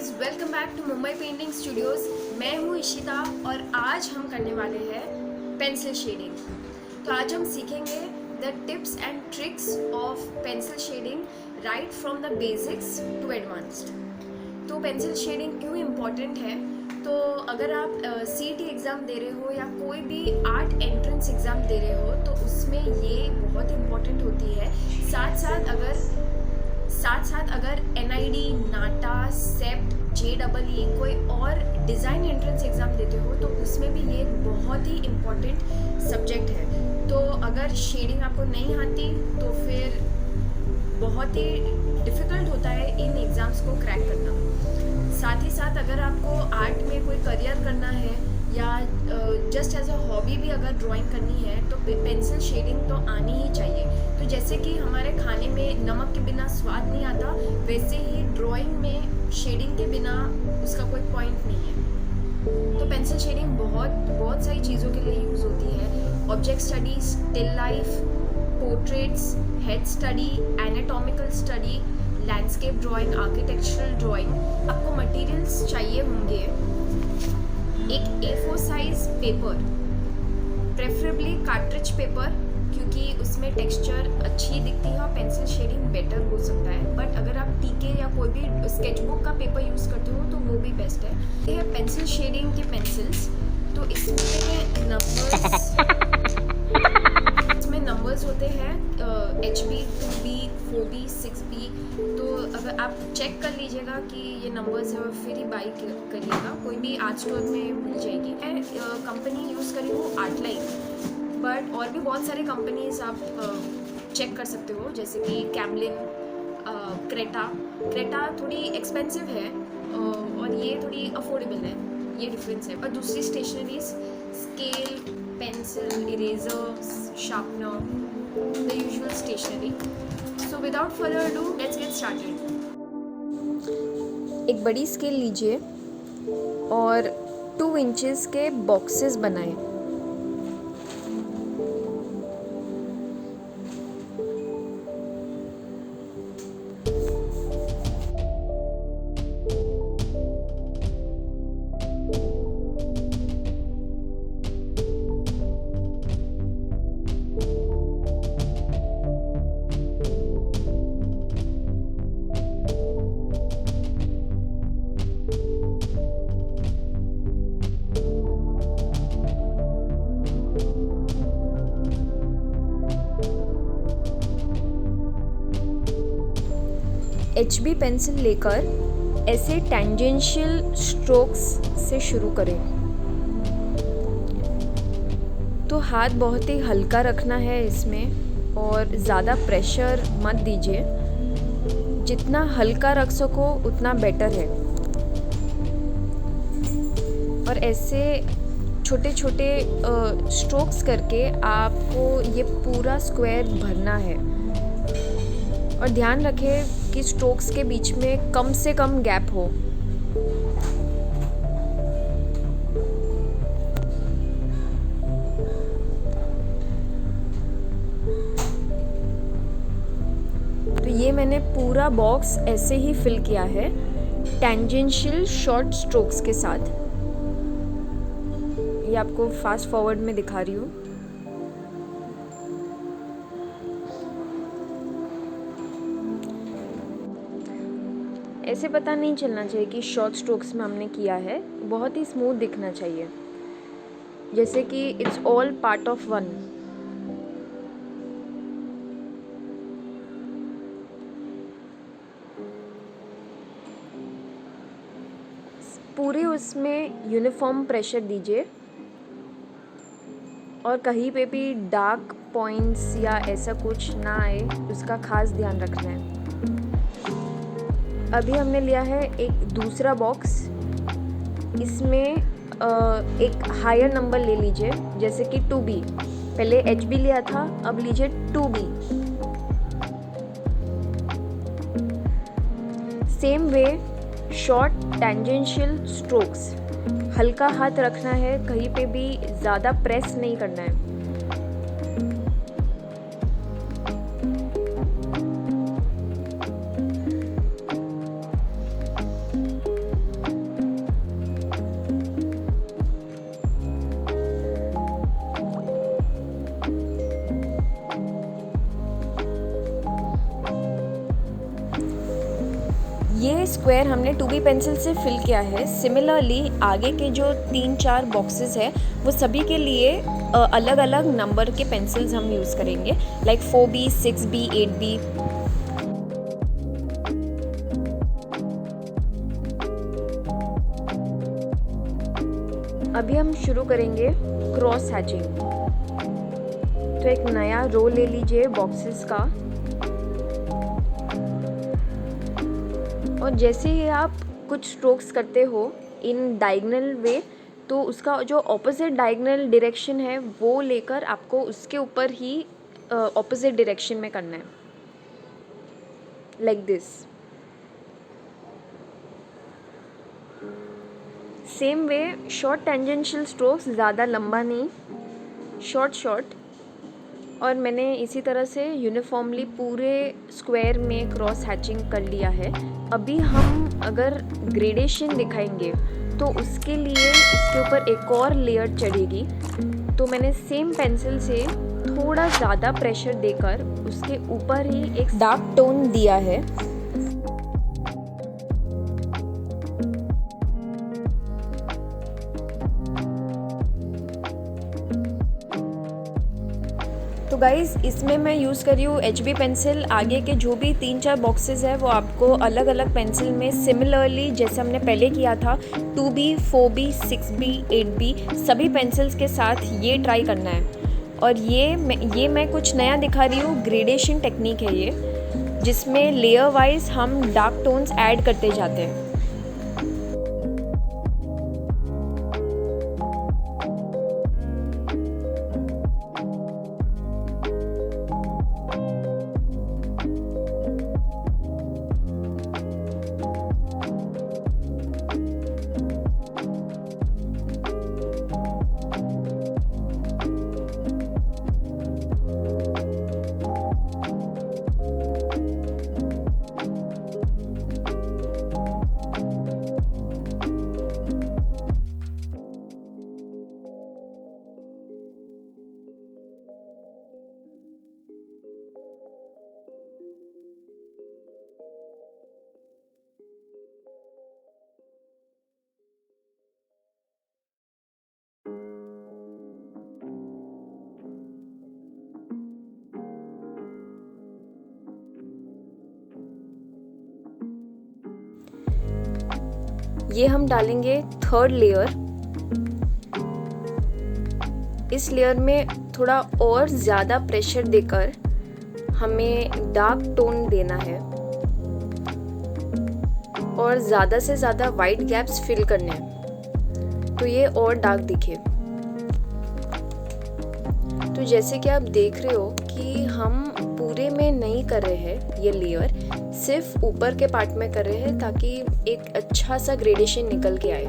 Guys, welcome back to Mumbai painting studios. मैं हूँ इशिता और आज हम करने वाले हैं पेंसिल शेडिंग। तो आज हम सीखेंगे the tips and tricks of pencil shading right from the basics to advanced. तो पेंसिल शेडिंग क्यों इम्पॉर्टेंट है? तो अगर आप CET एग्ज़ाम दे रहे हो या कोई भी आर्ट एंट्रेंस एग्ज़ाम दे रहे हो तो उसमें ये बहुत इम्पॉर्टेंट होती है। साथ साथ अगर NID, नाटा, सेप्ट, JEE कोई और डिज़ाइन एंट्रेंस एग्ज़ाम देते हो तो उसमें भी ये एक बहुत ही इम्पॉर्टेंट सब्जेक्ट है। तो अगर शेडिंग आपको नहीं आती तो फिर बहुत ही डिफ़िकल्ट होता है इन एग्ज़ाम्स को क्रैक करना। साथ ही साथ अगर आपको आर्ट में कोई करियर करना है या जस्ट एज अ हॉबी भी अगर ड्राइंग करनी है तो पेंसिल शेडिंग तो आनी ही चाहिए। तो जैसे कि हमारे खाने में नमक के बिना स्वाद नहीं आता, वैसे ही ड्राइंग में शेडिंग के बिना उसका कोई पॉइंट नहीं है। तो पेंसिल शेडिंग बहुत सारी चीज़ों के लिए यूज़ होती है। Object study, still life, portraits, head study, anatomical study, landscape drawing, architectural drawing. आपको मटेरियल्स चाहिए होंगे एक A4 size paper, preferably cartridge paper, क्योंकि उसमें टेक्सचर अच्छी दिखती है और पेंसिल शेडिंग बेटर हो सकता है। बट अगर आप TK या कोई भी स्केचबुक का पेपर यूज़ करते हो तो वो भी बेस्ट है। ये है पेंसिल शेडिंग के पेंसिल्स। तो इसमें नंबर्स होते हैं HB, 2B, 4B, 6B। तो अगर आप चेक कर लीजिएगा कि ये नंबर्स है और फिर ही बाई करिएगा। कोई भी आर्ट स्टोर में मिल जाएगी। मैं कंपनी यूज़ करी हूँ आर्टलाइन, बट और भी बहुत सारे कंपनीज आप चेक कर सकते हो, जैसे कि कैमलिन, क्रेटा थोड़ी एक्सपेंसिव है और ये थोड़ी अफोर्डेबल है, ये डिफरेंस है। और दूसरी stationeries scale, pencil, eraser, sharpener, the usual stationery. So without further ado let's get started. एक बड़ी स्केल लीजिए और 2 इंचेस के बॉक्सेस बनाएं। HB पेंसिल लेकर ऐसे टेंजेंशियल स्ट्रोक्स से शुरू करें। तो हाथ बहुत ही हल्का रखना है इसमें और ज़्यादा प्रेशर मत दीजिए। जितना हल्का रख सको उतना बेटर है। और ऐसे छोटे छोटे स्ट्रोक्स करके आपको ये पूरा स्क्वायर भरना है। और ध्यान रखें कि स्ट्रोक्स के बीच में कम से कम गैप हो। तो ये मैंने पूरा बॉक्स ऐसे ही फिल किया है टेंजेंशियल शॉर्ट स्ट्रोक्स के साथ। ये आपको फास्ट फॉरवर्ड में दिखा रही हूँ। ऐसे पता नहीं चलना चाहिए कि शॉर्ट स्ट्रोक्स में हमने किया है, बहुत ही स्मूथ दिखना चाहिए, जैसे कि it's all part of one. पूरे उसमें यूनिफॉर्म प्रेशर दीजिए और कहीं पे भी डार्क पॉइंट्स या ऐसा कुछ ना आए, उसका खास ध्यान रखना है। अभी हमने लिया है एक दूसरा बॉक्स। इसमें एक हायर नंबर ले लीजिए, जैसे कि 2B। पहले HB लिया था, अब लीजिए 2B। Same way short tangential strokes, हल्का हाथ रखना है, कहीं पे भी ज़्यादा प्रेस नहीं करना है। ये स्क्वायर हमने 2B पेंसिल से फिल किया है। सिमिलरली आगे के जो 3-4 बॉक्सेस है वो सभी के लिए अलग अलग नंबर के पेंसिल्स हम यूज़ करेंगे, लाइक 4B, 6B, 8B। अभी हम शुरू करेंगे क्रॉस हैचिंग। तो एक नया रो ले लीजिए बॉक्सेस का, और जैसे ही आप कुछ स्ट्रोक्स करते हो इन डायगोनल वे, तो उसका जो ऑपोजिट डायगोनल डायरेक्शन है वो लेकर आपको उसके ऊपर ही ऑपोजिट डायरेक्शन में करना है, like this. Same way short tangential strokes, ज़्यादा लंबा नहीं, शॉर्ट। और मैंने इसी तरह से यूनिफॉर्मली पूरे स्क्वायर में क्रॉस हैचिंग कर लिया है। अभी हम अगर ग्रेडेशन दिखाएंगे तो उसके लिए इसके ऊपर एक और लेयर चढ़ेगी। तो मैंने सेम पेंसिल से थोड़ा ज़्यादा प्रेशर देकर उसके ऊपर ही एक डार्क टोन दिया है। तो गाइज़, इसमें मैं यूज़ कर रही हूँ HB पेंसिल। आगे के जो भी 3-4 बॉक्सेस है वो आपको अलग अलग पेंसिल में सिमिलरली जैसे हमने पहले किया था 2B, 4B, 6B, 8B सभी पेंसिल्स के साथ ये ट्राई करना है। और ये मैं कुछ नया दिखा रही हूँ, ग्रेडेशन टेक्निक है ये, जिसमें लेयर वाइज हम डार्क टोन्स ऐड करते जाते हैं। ये हम डालेंगे थर्ड लेयर। इस लेयर में थोड़ा और ज़्यादा प्रेशर देकर हमें डार्क टोन देना है और ज़्यादा से ज़्यादा वाइट गैप्स फिल करने हैं तो ये और डार्क दिखे। तो जैसे कि आप देख रहे हो कि हम पूरे में नहीं कर रहे हैं, ये लेयर सिर्फ ऊपर के पार्ट में कर रहे हैं ताकि एक अच्छा सा ग्रेडेशन निकल के आए।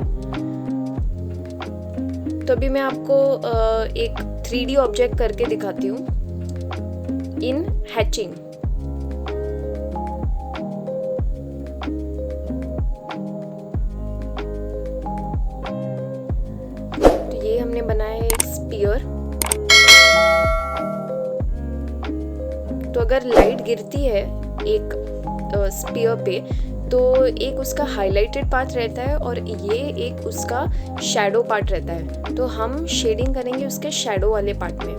तो अभी मैं आपको एक 3D ऑब्जेक्ट करके दिखाती हूँ इन हैचिंग। तो ये हमने बनाया है एक स्पीयर। तो अगर लाइट गिरती है एक स्पीयर पे तो एक उसका हाइलाइटेड पार्ट रहता है और ये एक उसका शैडो पार्ट रहता है। तो हम शेडिंग करेंगे उसके शैडो वाले पार्ट में।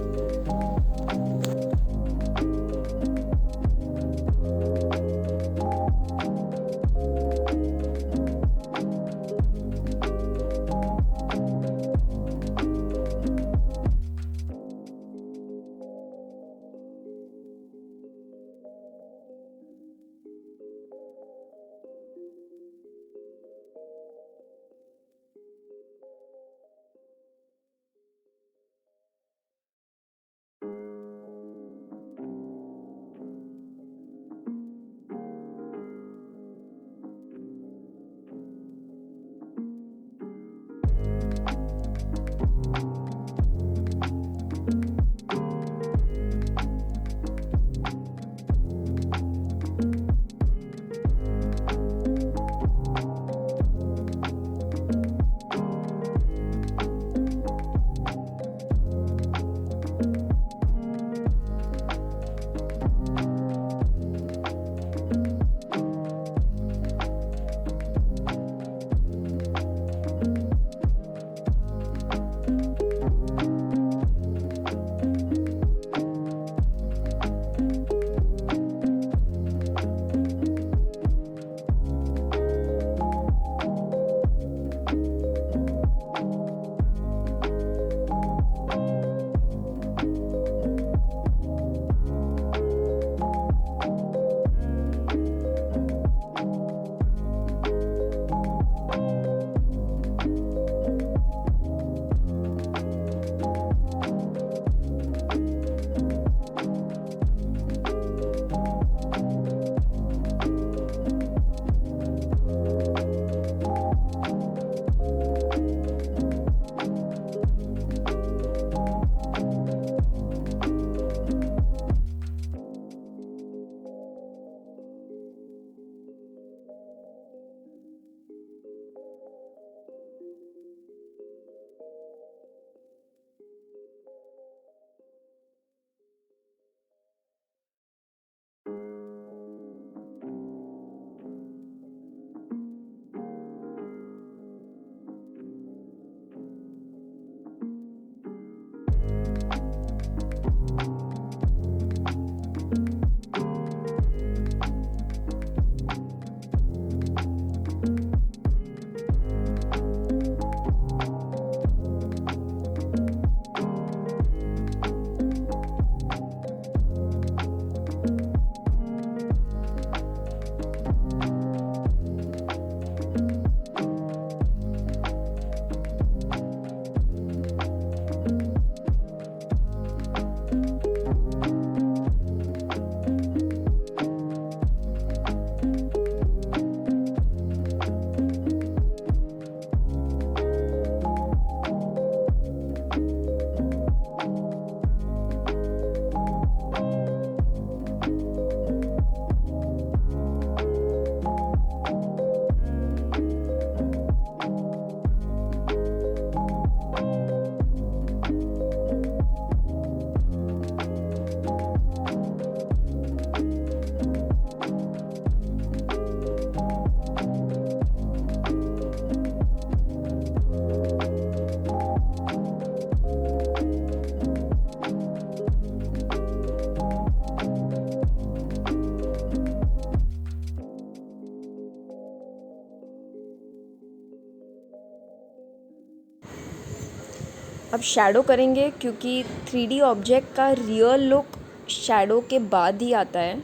अब शैडो करेंगे क्योंकि 3D ऑब्जेक्ट का रियल लुक शैडो के बाद ही आता है।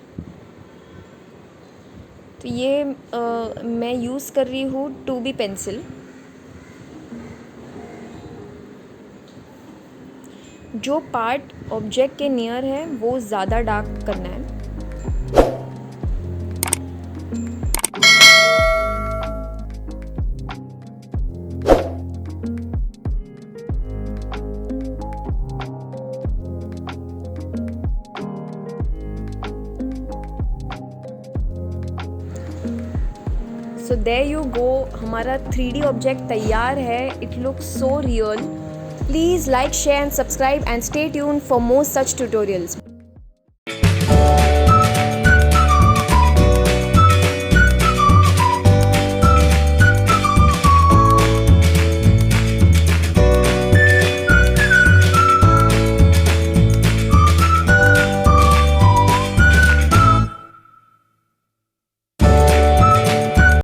तो ये मैं यूज़ कर रही हूँ 2B पेंसिल। जो पार्ट ऑब्जेक्ट के नियर है वो ज़्यादा डार्क करना है। सो देयर यू गो, हमारा 3D ऑब्जेक्ट तैयार है। It looks so real. Please like, share and subscribe and stay tuned for more such tutorials.